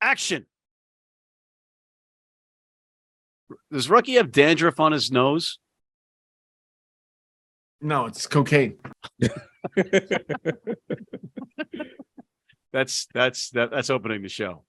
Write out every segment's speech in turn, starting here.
Action. Does Rookie have dandruff on his nose? No, it's cocaine. That's opening the show.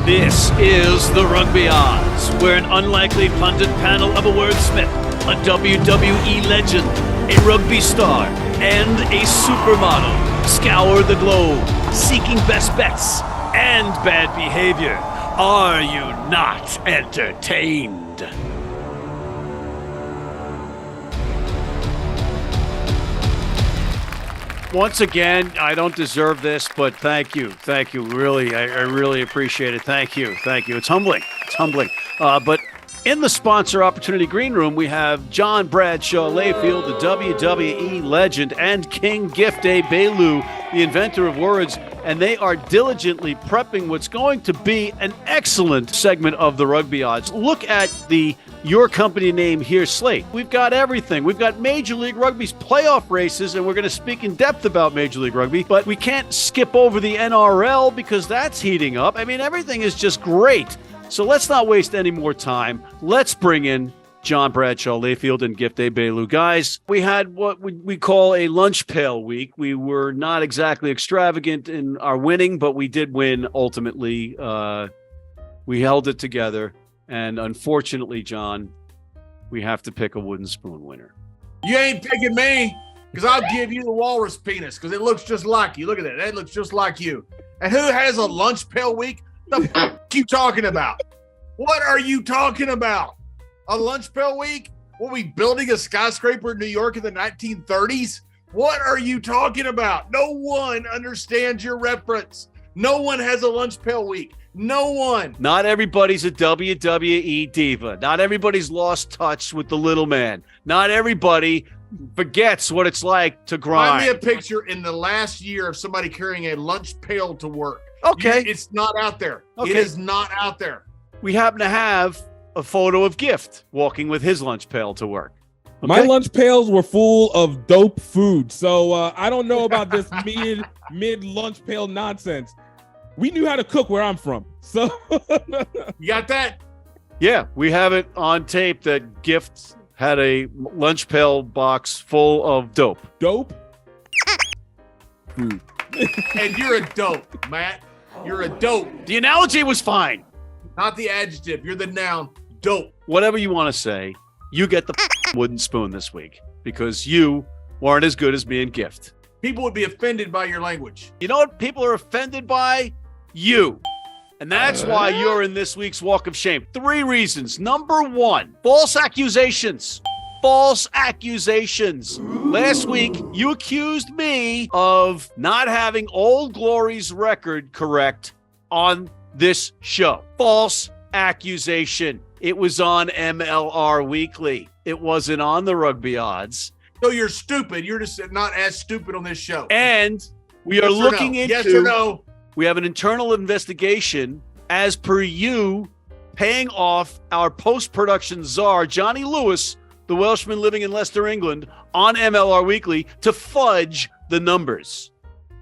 This is the Rugby Odds, where an unlikely pundit panel of a wordsmith, a WWE legend, a rugby star, and a supermodel scour the globe, seeking best bets and bad behavior. Are you not entertained? Once again, I don't deserve this, but thank you. Thank you. Really, I really appreciate it. Thank you. Thank you. It's humbling. It's humbling. But in the sponsor opportunity green room, we have John Bradshaw Layfield, the WWE legend, and King Gift Egbelul, the inventor of words, and they are diligently prepping what's going to be an excellent segment of the Rugby Odds. Look at the Your Company name here slate. We've got everything. We've got Major League Rugby's playoff races, and we're going to speak in depth about Major League Rugby, but we can't skip over the NRL because that's heating up. I mean, everything is just great. So let's not waste any more time. Let's bring in John Bradshaw Layfield and Gift Egbelu. Guys, we had what we call a lunch pail week. We were not exactly extravagant in our winning, but we did win ultimately. We held it together. And unfortunately, John, we have to pick a wooden spoon winner. You ain't picking me, because I'll give you the walrus penis, because it looks just like you. Look at that. That looks just like you. And who has a lunch pail week? The f*** you talking about? What are you talking about? A lunch pail week? Were we building a skyscraper in New York in the 1930s? What are you talking about? No one understands your reference. No one has a lunch pail week. No one. Not everybody's a WWE diva. Not everybody's lost touch with the little man. Not everybody forgets what it's like to grind. Find me a picture in the last year of somebody carrying a lunch pail to work. Okay. It's not out there. Okay. It is not out there. We happen to have a photo of Gift walking with his lunch pail to work. Okay? My lunch pails were full of dope food, so I don't know about this mid lunch pail nonsense. We knew how to cook where I'm from, so you got that? Yeah, we have it on tape that Gift had a lunch pail box full of dope. Dope? And you're a dope, Matt. You're a dope. The analogy was fine. Not the adjective. You're the noun. Dope. Whatever you want to say, you get the wooden spoon this week because you weren't as good as me and Gift. People would be offended by your language. You know what people are offended by? You. And that's why you're in this week's Walk of Shame. 3 reasons. Number 1, false accusations. False accusations. Last week, you accused me of not having Old Glory's record correct on this show. False accusation. It was on MLR Weekly. It wasn't on the Rugby Odds. So you're stupid. You're just not as stupid on this show. And we are looking into... Yes or no? We have an internal investigation, as per you, paying off our post-production czar, Johnny Lewis, the Welshman living in Leicester, England, on MLR Weekly to fudge the numbers.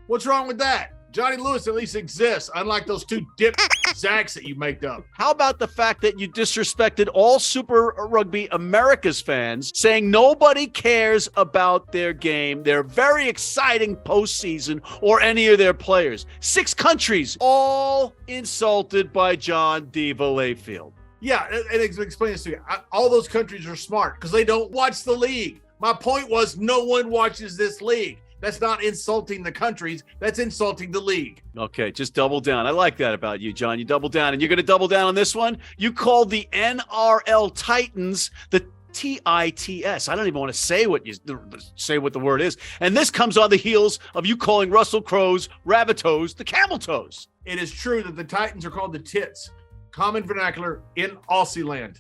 What's wrong with that? Johnny Lewis at least exists, unlike those 2 dip Zacks that you make up. How about the fact that you disrespected all Super Rugby America's fans, saying nobody cares about their game, their very exciting postseason, or any of their players? 6 countries, all insulted by John Diva Layfield. Yeah, and explain this to you. All those countries are smart because they don't watch the league. My point was no one watches this league. That's not insulting the countries. That's insulting the league. Okay, just double down. I like that about you, John. You double down, and you're going to double down on this one? You called the NRL Titans the TITS. I don't even want to say what the word is. And this comes on the heels of you calling Russell Crowe's Rabbitohs the Camel Toes. It is true that the Titans are called the Tits, common vernacular in Aussie land.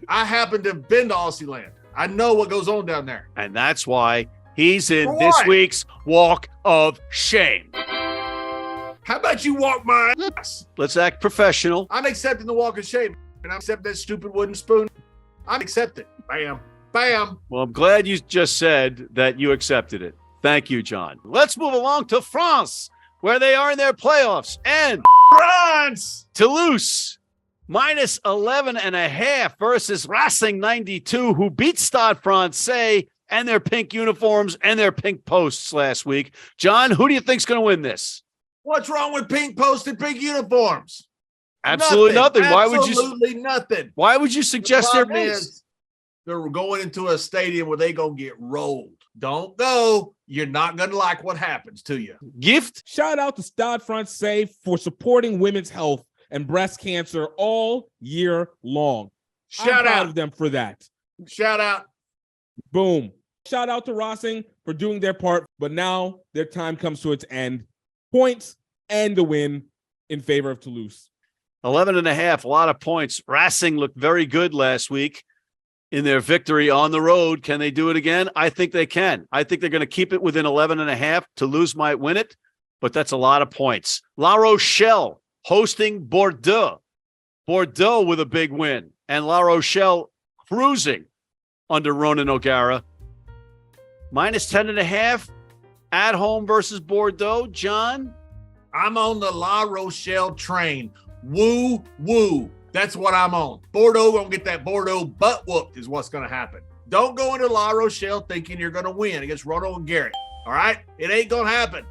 I happen to have been to Aussie land. I know what goes on down there. And that's why he's in this week's Walk of Shame. How about you walk my ass? Let's act professional. I'm accepting the Walk of Shame, and I accept that stupid wooden spoon. I'm accepting. Bam. Bam. Well, I'm glad you just said that you accepted it. Thank you, John. Let's move along to France, where they are in their playoffs. And France! Toulouse, minus 11.5 versus Racing 92, who beat Stade Francais and their pink uniforms and their pink posts last week. John, who do you think's going to win this? What's wrong with pink posts and pink uniforms? Absolutely nothing. Absolutely nothing. Why would you suggest their base? They're going into a stadium where they're going to get rolled. Don't go. You're not going to like what happens to you. Gift. Shout out to Stade Francais for supporting women's health and breast cancer all year long. Shout out of them for that. Shout out. Boom. Shout out to Racing for doing their part, but now their time comes to its end. Points and the win in favor of Toulouse. 11.5, a lot of points. Racing looked very good last week in their victory on the road. Can they do it again? I think they can. I think they're going to keep it within 11.5. Toulouse might win it, but that's a lot of points. La Rochelle hosting Bordeaux. Bordeaux with a big win, and La Rochelle cruising under Ronan O'Gara. Minus 10.5 at home versus Bordeaux. John? I'm on the La Rochelle train. Woo, woo. That's what I'm on. Bordeaux going to get that Bordeaux butt whooped is what's going to happen. Don't go into La Rochelle thinking you're going to win against Ronan O'Gara. All right? It ain't going to happen.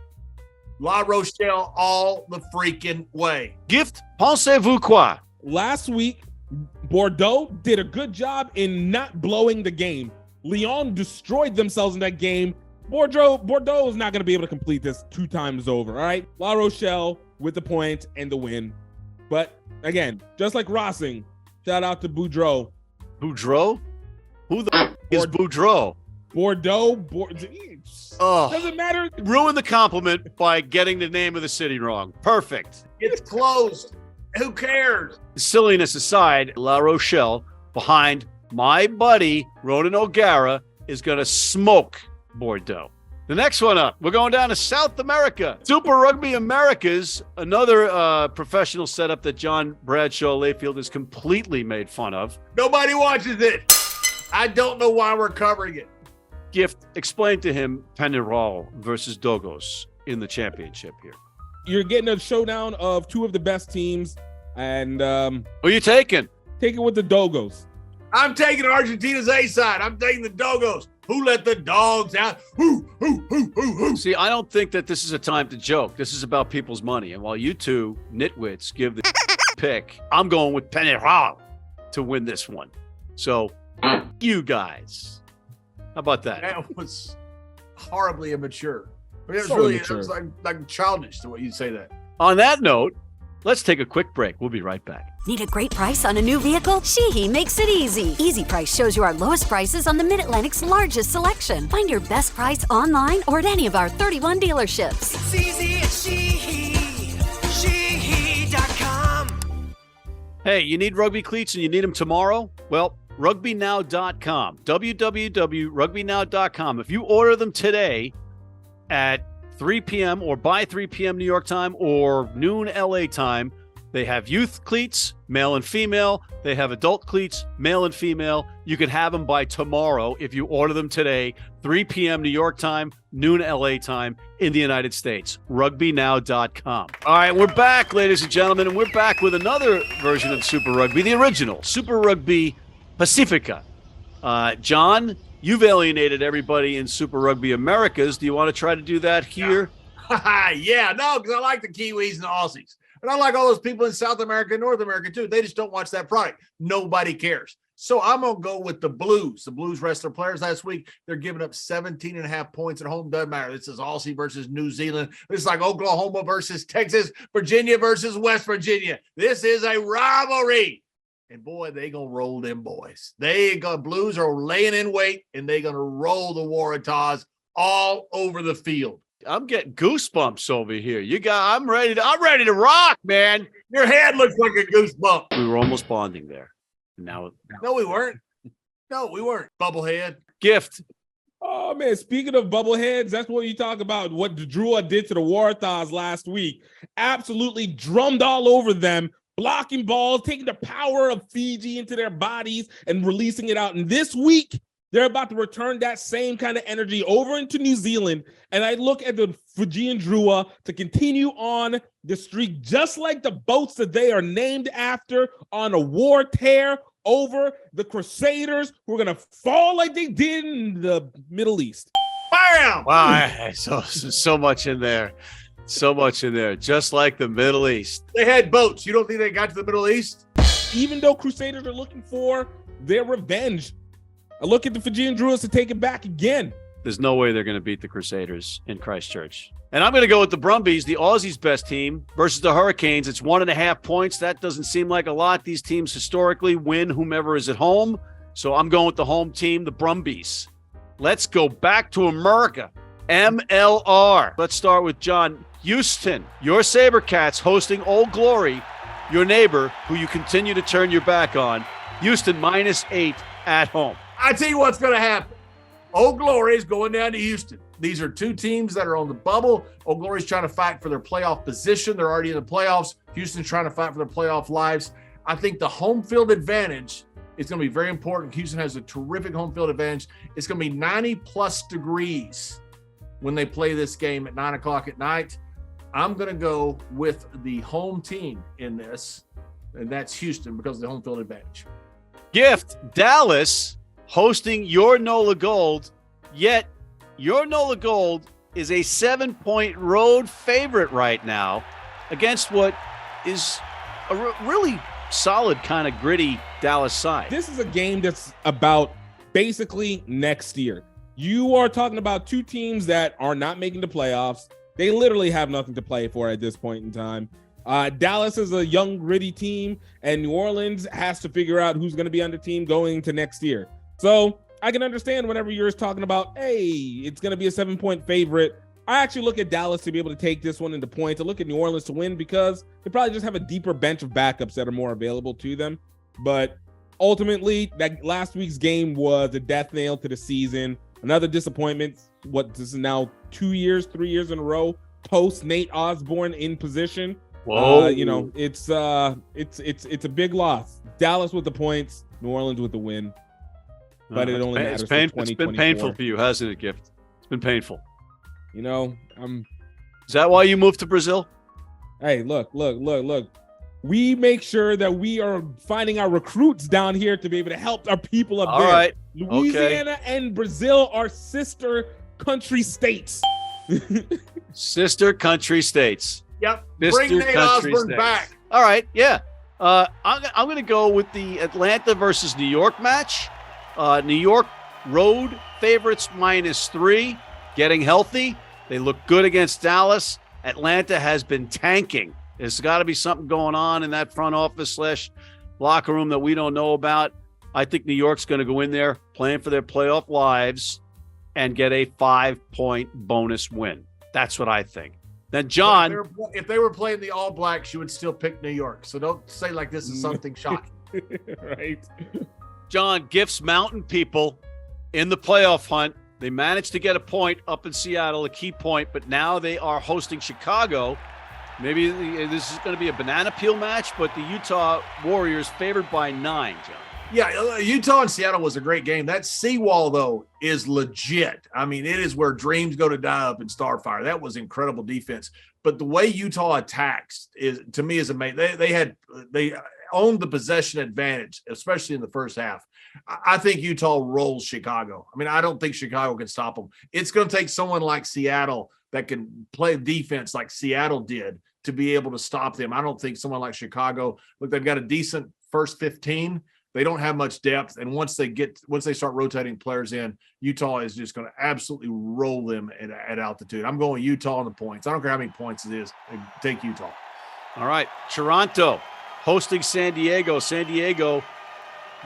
La Rochelle all the freaking way. Gift, pensez-vous quoi? Last week, Bordeaux did a good job in not blowing the game. Lyon destroyed themselves in that game. Bordeaux is not going to be able to complete this 2 times over, all right? La Rochelle with the point and the win. But again, just like Racing, shout out to Boudreaux. Boudreaux? Who the is Boudreaux? Bordeaux. Doesn't matter. Ruin the compliment by getting the name of the city wrong. Perfect. It's closed. Who cares? Silliness aside, La Rochelle, behind my buddy Ronan O'Gara, is going to smoke Bordeaux. The next one up, we're going down to South America. Super Rugby Americas, another professional setup that John Bradshaw Layfield has completely made fun of. Nobody watches it. I don't know why we're covering it. Gift, explain to him Penarol versus Dogos in the championship here. You're getting a showdown of 2 of the best teams, and who are you taking? Take it with the Dogos. I'm taking Argentina's A side. I'm taking the Dogos. Who let the dogs out? Who? See, I don't think that this is a time to joke. This is about people's money. And while you two nitwits give the pick, I'm going with Penarol to win this one. So, you guys. How about that? That was horribly immature. It was So really immature. It was like childish the way you say that. On that note, let's take a quick break. We'll be right back. Need a great price on a new vehicle? Sheehy makes it easy. Easy Price shows you our lowest prices on the Mid-Atlantic's largest selection. Find your best price online or at any of our 31 dealerships. It's easy at Sheehy. Sheehy.com. Hey, you need rugby cleats and you need them tomorrow? Well, rugbynow.com. www.rugbynow.com. If you order them today at 3 p.m. or by 3 p.m. New York time or noon LA time, they have youth cleats, male and female. They have adult cleats, male and female. You can have them by tomorrow if you order them today, 3 p.m. New York time, noon LA time in the United States. Rugbynow.com. All right, we're back, ladies and gentlemen, and we're back with another version of Super Rugby, the original Super Rugby Pacifica. John, you've alienated everybody in Super Rugby Americas. Do you want to try to do that here? Yeah, no, because I like the Kiwis and the Aussies. And I like all those people in South America and North America, too. They just don't watch that product. Nobody cares. So I'm going to go with the Blues. The Blues rest their players last week. They're giving up 17.5 points at home. Doesn't matter. This is Aussie versus New Zealand. This is like Oklahoma versus Texas, Virginia versus West Virginia. This is a rivalry. And, boy, they going to roll them boys. Blues are laying in weight, and they going to roll the Waratahs all over the field. I'm getting goosebumps over here. I'm ready to rock, man. Your head looks like a goosebump. We were almost bonding there. Now No, we weren't. No, we weren't. Bubblehead. Gift. Oh, man, speaking of bubbleheads, that's what you talk about, what Drua did to the Waratahs last week. Absolutely drummed all over them, blocking balls, taking the power of Fiji into their bodies and releasing it out. And this week, They're about to return that same kind of energy over into New Zealand. And I look at the Fijian Drua to continue on the streak, just like the boats that they are named after, on a war tear over the Crusaders, who are going to fall like they did in the Middle East. Bam! Wow, so much in there. So much in there, just like the Middle East. They had boats. You don't think they got to the Middle East? Even though Crusaders are looking for their revenge, I look at the Fijian Druids to take it back again. There's no way they're going to beat the Crusaders in Christchurch. And I'm going to go with the Brumbies, the Aussies' best team, versus the Hurricanes. It's 1.5 points. That doesn't seem like a lot. These teams historically win whomever is at home. So I'm going with the home team, the Brumbies. Let's go back to America. MLR. Let's start with John. Houston, your Sabercats hosting Old Glory, your neighbor, who you continue to turn your back on. Houston -8 at home. I tell you what's going to happen. Old Glory is going down to Houston. These are two teams that are on the bubble. Old Glory's trying to fight for their playoff position. They're already in the playoffs. Houston's trying to fight for their playoff lives. I think the home field advantage is going to be very important. Houston has a terrific home field advantage. It's going to be 90-plus degrees when they play this game at 9 o'clock at night. I'm going to go with the home team in this, and that's Houston because of the home field advantage. Gift, Dallas hosting your NOLA Gold, yet your NOLA Gold is a 7-point road favorite right now against what is a really solid kind of gritty Dallas side. This is a game that's about basically next year. You are talking about two teams that are not making the playoffs. They literally have nothing to play for at this point in time. Dallas is a young, gritty team, and New Orleans has to figure out who's going to be on the team going into next year. So I can understand whenever you're talking about, hey, it's going to be a 7-point favorite. I actually look at Dallas to be able to take this one into points. I look at New Orleans to win because they probably just have a deeper bench of backups that are more available to them. But ultimately, that last week's game was a death nail to the season. Another disappointment. This is now 3 years in a row post Nate Osborne in position. Whoa. It's a big loss. Dallas with the points, New Orleans with the win. But it only matters for 2024. It's been painful for you, hasn't it, Gift? It's been painful. Is that why you moved to Brazil? Hey, look. We make sure that we are finding our recruits down here to be able to help our people up there. All right. Louisiana and Brazil are sister country states. Sister country states. Yep. Sister Bring Nate Osborne back. All right. Yeah. I'm going to go with the Atlanta versus New York match. New York road favorites -3, getting healthy. They look good against Dallas. Atlanta has been tanking. There's got to be something going on in that front office / locker room that we don't know about. I think New York's going to go in there playing for their playoff lives and get a 5-point bonus win. That's what I think. Then John, if they were playing the All Blacks, you would still pick New York. So don't say like this is something shocking. Right. John, Gift's Mountain people in the playoff hunt. They managed to get a point up in Seattle, a key point, but now they are hosting Chicago. Maybe this is going to be a banana peel match, but the Utah Warriors favored by 9, John. Yeah, Utah and Seattle was a great game. That seawall, though, is legit. I mean, it is where dreams go to die up in Starfire. That was incredible defense. But the way Utah attacks is, to me, is amazing. They owned the possession advantage, especially in the first half. I think Utah rolls Chicago. I mean, I don't think Chicago can stop them. It's going to take someone like Seattle that can play defense like Seattle did to be able to stop them. I don't think someone like Chicago, look, they've got a decent first 15. They don't have much depth. And once they start rotating players in, Utah is just going to absolutely roll them at altitude. I'm going Utah on the points. I don't care how many points it is. Take Utah. All right. Toronto hosting San Diego. San Diego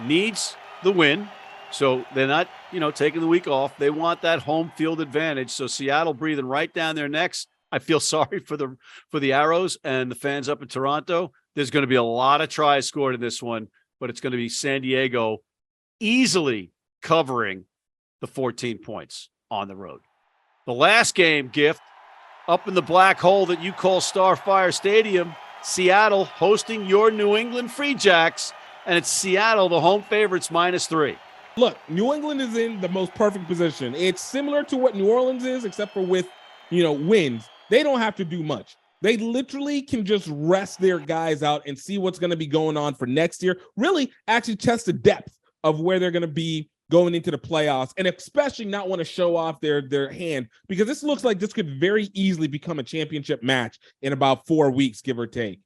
needs the win. So they're not, taking the week off. They want that home field advantage. So Seattle breathing right down their necks. I feel sorry for the Arrows and the fans up in Toronto. There's going to be a lot of tries scored in this one, but it's going to be San Diego easily covering the 14 points on the road. The last game, Gift, up in the black hole that you call Starfire Stadium, Seattle hosting your New England Free Jacks, and it's Seattle, the home favorites, -3. Look, New England is in the most perfect position. It's similar to what New Orleans is, except for with, wins. They don't have to do much. They literally can just rest their guys out and see what's going to be going on for next year. Really actually test the depth of where they're going to be going into the playoffs, and especially not want to show off their hand, because this looks like this could very easily become a championship match in about 4 weeks, give or take.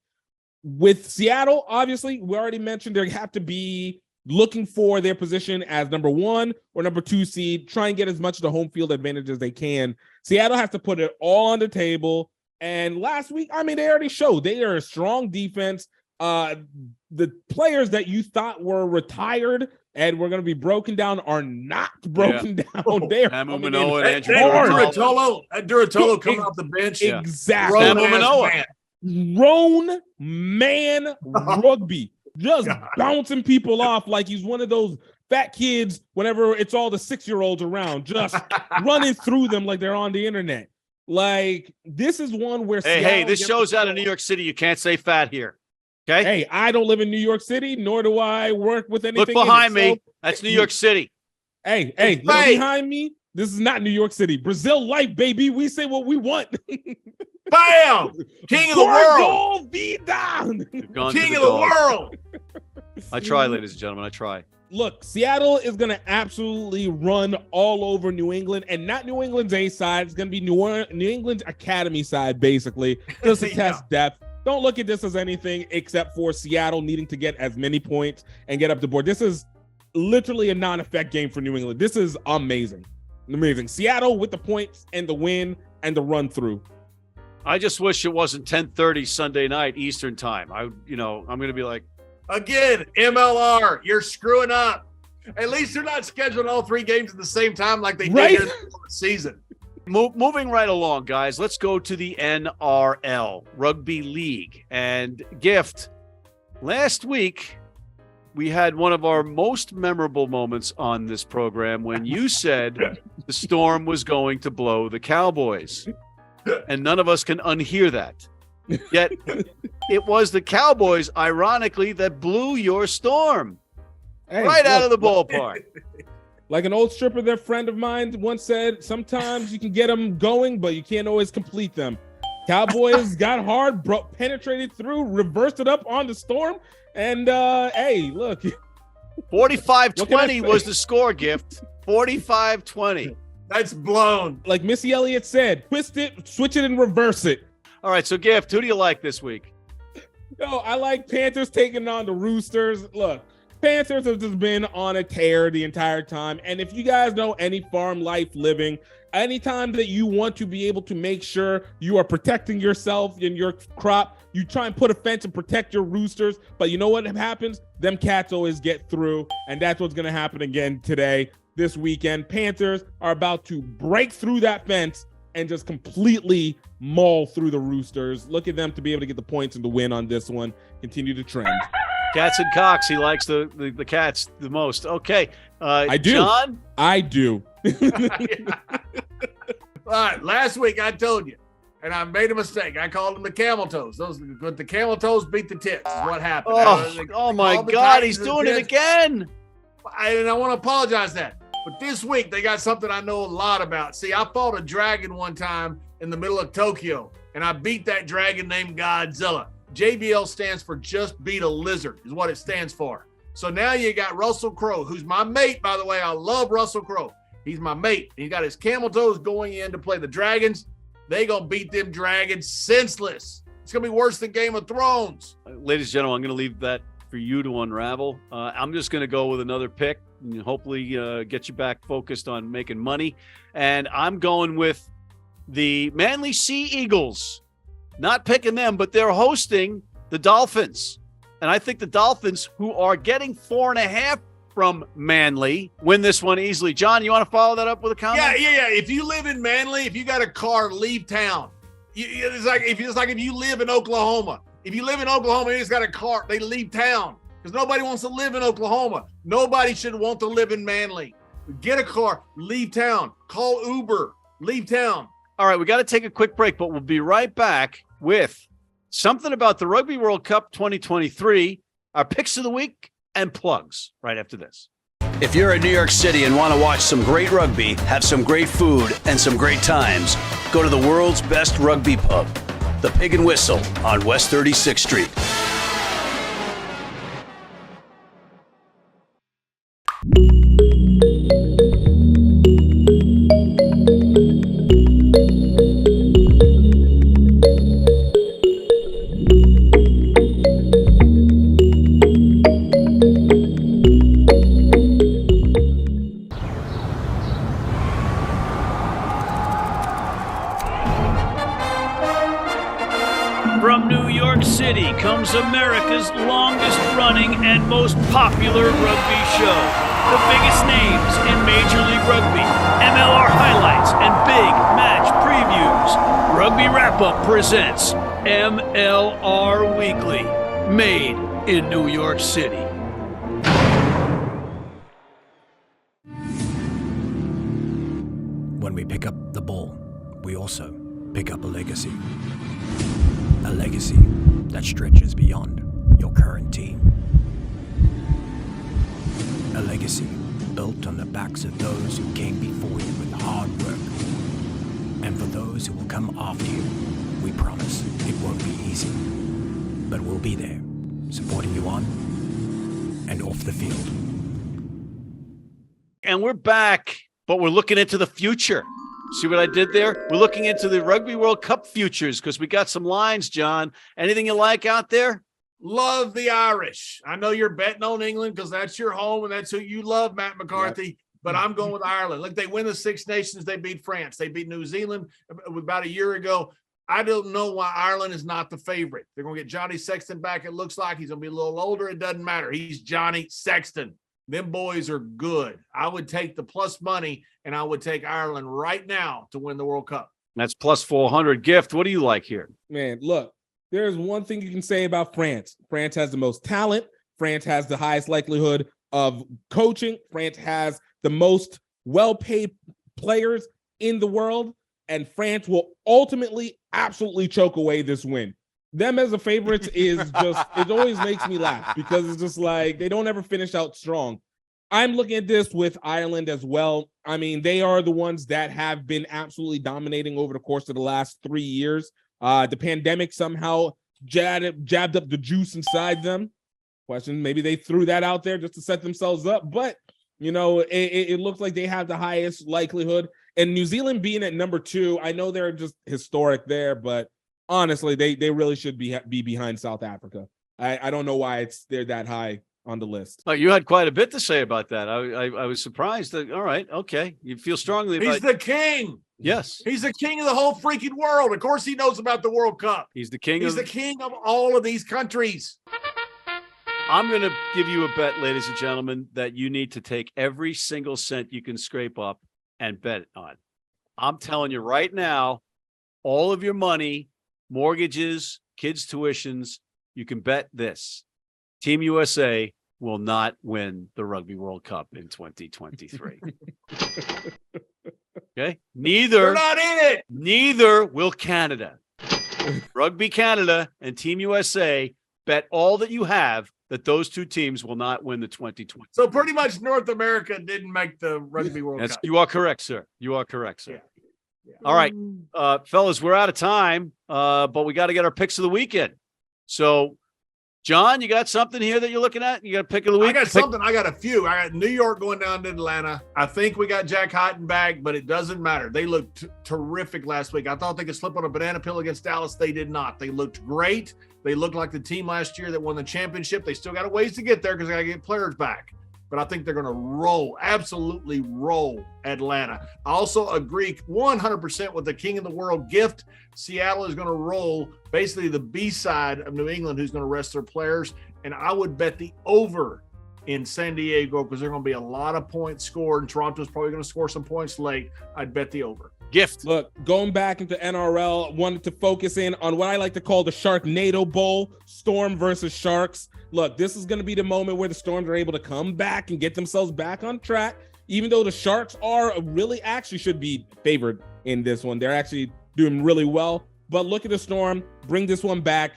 With Seattle, obviously, we already mentioned they have to be looking for their position as number 1 or number 2 seed, try and get as much of the home field advantage as they can. Seattle has to put it all on the table. And last week, they already showed they are a strong defense. The players that you thought were retired and were going to be broken down are not broken down. They are Samu Manoa and Andrew Duratolo coming off the bench. Exactly. Samu Manoa. Grown man rugby. Just bouncing people off like he's one of those fat kids whenever it's all the 6-year-olds around, just running through them like they're on the internet. Like, this is one where this show's out of New York City. You can't say fat here. Okay. Hey, I don't live in New York City, nor do I work with anything. Look behind me. That's New York City. Hey, look behind me. This is not New York City. Brazil life, baby. We say what we want. Bam! King of the world. King of the world. I try, ladies and gentlemen. I try. Look, Seattle is going to absolutely run all over New England, and not New England's A side. It's going to be New England's academy side, basically, just to test depth. Don't look at this as anything except for Seattle needing to get as many points and get up the board. This is literally a non-effect game for New England. This is amazing. Amazing. Seattle with the points and the win and the run through. I just wish it wasn't 10:30 Sunday night Eastern time. I'm going to be like, again, MLR, you're screwing up. At least they're not scheduling all 3 games at the same time like they did in the season. Moving right along, guys. Let's go to the NRL, Rugby League. And Gift, last week, we had one of our most memorable moments on this program when you said the Storm was going to blow the Cowboys. And none of us can unhear that. Yet it was the Cowboys, ironically, that blew your Storm out of the ballpark. Like an old stripper, their friend of mine once said, sometimes you can get them going, but you can't always complete them. Cowboys got hard, penetrated through, reversed it up on the Storm, and look. 45-20 was the score, Gift. 45-20. That's blown. Like Missy Elliott said, twist it, switch it, and reverse it. All right, so Gift, who do you like this week? I like Panthers taking on the Roosters. Look, Panthers have just been on a tear the entire time. And if you guys know any farm life living, anytime that you want to be able to make sure you are protecting yourself and your crop, you try and put a fence and protect your roosters. But you know what happens? Them cats always get through. And that's what's going to happen again today, this weekend. Panthers are about to break through that fence and just completely maul through the Roosters. Look at them to be able to get the points and the win on this one. Continue to trend. Cats and Cox. He likes the cats the most. Okay. I do. John? I do. All right. Last week I told you, and I made a mistake. I called them the camel toes. But the camel toes beat the tits. Is what happened. Oh my God. He's doing it again. And I want to apologize that. But this week they got something I know a lot about. See, I fought a dragon one time in the middle of Tokyo, and I beat that dragon named Godzilla. JBL stands for just beat a lizard, is what it stands for. So now you got Russell Crowe, who's my mate, by the way. I love Russell Crowe. He's my mate. He's got his camel toes going in to play the dragons. They gonna beat them dragons senseless. It's gonna be worse than Game of Thrones. Ladies and gentlemen, I'm gonna leave that for you to unravel. I'm just gonna go with another pick and hopefully get you back focused on making money. And I'm going with the Manly Sea Eagles. Not picking them, but they're hosting the Dolphins. And I think the Dolphins, who are getting 4.5 from Manly, win this one easily. John, you want to follow that up with a comment? Yeah. If you live in Manly, if you got a car, leave town. It's like if you live in Oklahoma. If you live in Oklahoma and you just got a car, they leave town because nobody wants to live in Oklahoma. Nobody should want to live in Manly. Get a car, leave town. Call Uber, leave town. All right, we got to take a quick break, but we'll be right back with something about the Rugby World Cup 2023, our picks of the week, and plugs right after this. If you're in New York City and want to watch some great rugby, have some great food, and some great times, go to the world's best rugby pub, the Pig and Whistle on West 36th Street. From New York City comes America's longest running and most popular rugby show. The biggest names in Major League Rugby, MLR highlights, and big match previews. Rugby Wrap Up presents MLR Weekly, made in New York City. When we pick up the ball, we also pick up a legacy. A legacy that stretches beyond your current team. A legacy built on the backs of those who came before you with hard work. And for those who will come after you, we promise it won't be easy. But we'll be there, supporting you on and off the field. And we're back, but we're looking into the future. See what I did there? We're looking into the Rugby World Cup futures because we got some lines, John. Anything you like out there? Love the Irish. I know you're betting on England because that's your home and that's who you love, Matt McCarthy. Yep. But I'm going with Ireland. Look, they win the Six Nations. They beat France. They beat New Zealand about a year ago. I don't know why Ireland is not the favorite. They're going to get Johnny Sexton back. It looks like he's going to be a little older. It doesn't matter. He's Johnny Sexton. Them boys are good. I would take the plus money, and I would take Ireland right now to win the World Cup. That's plus 400. Gift, what do you like here? Man, look, there's one thing you can say about France. France has the most talent. France has the highest likelihood of coaching. France has the most well-paid players in the world, and France will ultimately absolutely choke away this win. Them as a favorite is just, it always makes me laugh because it's just like they don't ever finish out strong. I'm looking at this with Ireland as well. I mean, they are the ones that have been absolutely dominating over the course of the last 3 years. The pandemic somehow jabbed up the juice inside them. Question, maybe they threw that out there just to set themselves up. But, you know, it looks like they have the highest likelihood. And New Zealand being at number 2, I know they're just historic there, but honestly, they really should be behind South Africa. I don't know why they're that high on the list. Oh, you had quite a bit to say about that. I was surprised that, all right, okay. You feel strongly about He's the king. Yes. He's the king of the whole freaking world. Of course he knows about the World Cup. He's the king. He's the king of all of these countries. I'm going to give you a bet, ladies and gentlemen, that you need to take every single cent you can scrape up and bet on. I'm telling you right now, all of your money, mortgages, kids' tuitions, you can bet this. Team USA will not win the Rugby World Cup in 2023. Okay? They're not in it. Neither will Canada. Rugby Canada and Team USA bet all that you have that those two teams will not win the 2020. So pretty much North America didn't make the Rugby World Cup. You are correct, sir. You are correct, sir. Yeah. All right, fellas, we're out of time, but we got to get our picks of the weekend. So, John, you got something here that you're looking at? You got a pick of the week? I got something. I got a few. I got New York going down to Atlanta. I think we got Jack Hyten back, but it doesn't matter. They looked terrific last week. I thought they could slip on a banana peel against Dallas. They did not. They looked great. They looked like the team last year that won the championship. They still got a ways to get there because they got to get players back. But I think they're going to roll, absolutely roll Atlanta. I also agree 100% with the king of the world Gift. Seattle is going to roll basically the B side of New England, who's going to rest their players. And I would bet the over in San Diego because there's going to be a lot of points scored. And Toronto's probably going to score some points late. I'd bet the over. Gift. Look, going back into NRL, wanted to focus in on what I like to call the Sharknado Bowl, Storm versus Sharks. Look, this is going to be the moment where the Storms are able to come back and get themselves back on track, even though the Sharks are really actually should be favored in this one. They're actually doing really well. But look at the Storm, bring this one back,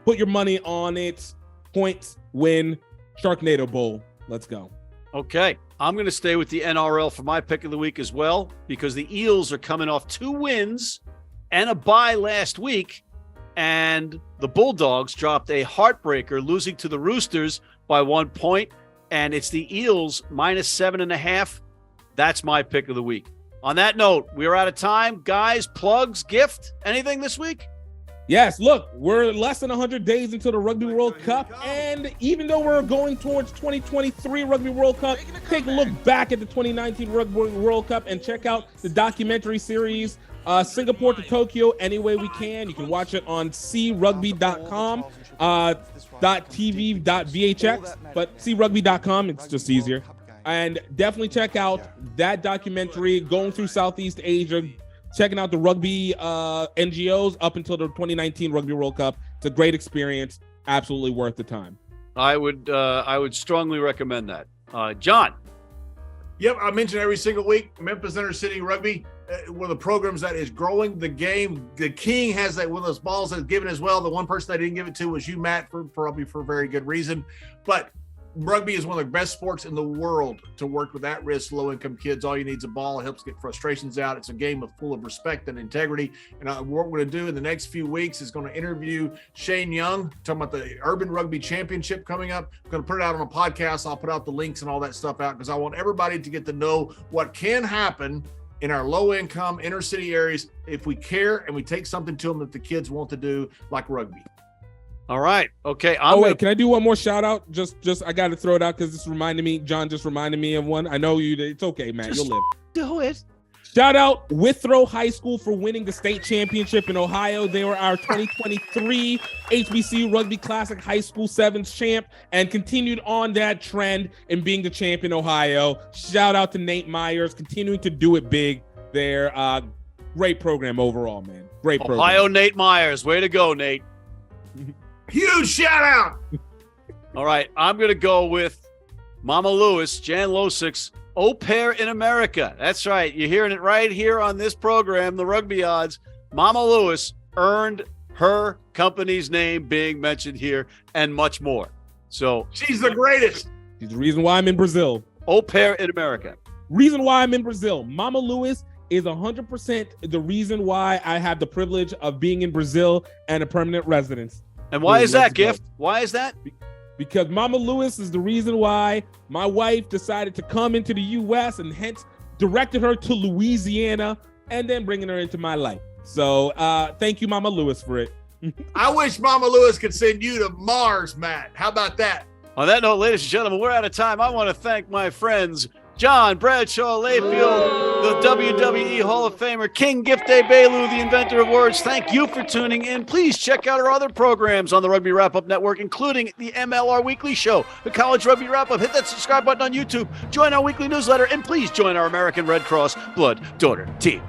put your money on it, points, win, Sharknado Bowl. Let's go. Okay. I'm going to stay with the NRL for my pick of the week as well, because the Eels are coming off 2 wins and a bye last week. And the Bulldogs dropped a heartbreaker, losing to the Roosters by 1 point. And it's the Eels -7.5. That's my pick of the week. On that note, we're out of time. Guys, plugs, gift, anything this week? Yes, look, we're less than 100 days until the Rugby World Cup, and even though we're going towards 2023 Rugby World Cup, take a look back at the 2019 Rugby World Cup and check out the documentary series, Singapore to Tokyo, Any Way We Can. You can watch it on crugby.com, .tv.vhx, but crugby.com, it's just easier. And definitely check out that documentary, going through Southeast Asia, checking out the rugby NGOs up until the 2019 Rugby World Cup. It's a great experience, absolutely worth the time. I would strongly recommend that. John. Yep, I mention every single week, Memphis Inner City Rugby, one of the programs that is growing the game. The King has that one of those balls that's given as well. The one person I didn't give it to was you, Matt, probably for a very good reason. But rugby is one of the best sports in the world to work with at-risk, low-income kids. All you need is a ball. It helps get frustrations out. It's a game full of respect and integrity. And what we're going to do in the next few weeks is going to interview Shane Young, talking about the Urban Rugby Championship coming up. I'm going to put it out on a podcast. I'll put out the links and all that stuff out because I want everybody to get to know what can happen in our low-income inner-city areas if we care and we take something to them that the kids want to do, like rugby. All right. Okay. Can I do one more shout out? Just I got to throw it out because this reminded me. John just reminded me of one. I know you. It's okay, man. You'll live. Do it. Shout out Withrow High School for winning the state championship in Ohio. They were our 2023 HBC Rugby Classic High School Sevens champ and continued on that trend in being the champ in Ohio. Shout out to Nate Myers, continuing to do it big there. Great program overall, man. Great program. Ohio Nate Myers. Way to go, Nate. Huge shout out. All right. I'm going to go with Mama Lewis, Jan Losix, Au Pair in America. That's right. You're hearing it right here on this program, The Rugby Odds. Mama Lewis earned her company's name being mentioned here and much more. So she's the greatest. She's the reason why I'm in Brazil. Au Pair in America. Reason why I'm in Brazil. Mama Lewis is 100% the reason why I have the privilege of being in Brazil and a permanent residence. And why is that, Gift? Why is that? Because Mama Lewis is the reason why my wife decided to come into the U.S. and hence directed her to Louisiana and then bringing her into my life. So thank you, Mama Lewis, for it. I wish Mama Lewis could send you to Mars, Matt. How about that? On that note, ladies and gentlemen, we're out of time. I want to thank my friends John Bradshaw, Layfield, the WWE Hall of Famer, King Gift Egbelul, the inventor of words. Thank you for tuning in. Please check out our other programs on the Rugby Wrap Up Network, including the MLR Weekly Show, the College Rugby Wrap Up. Hit that subscribe button on YouTube. Join our weekly newsletter, and please join our American Red Cross Blood Donor Team.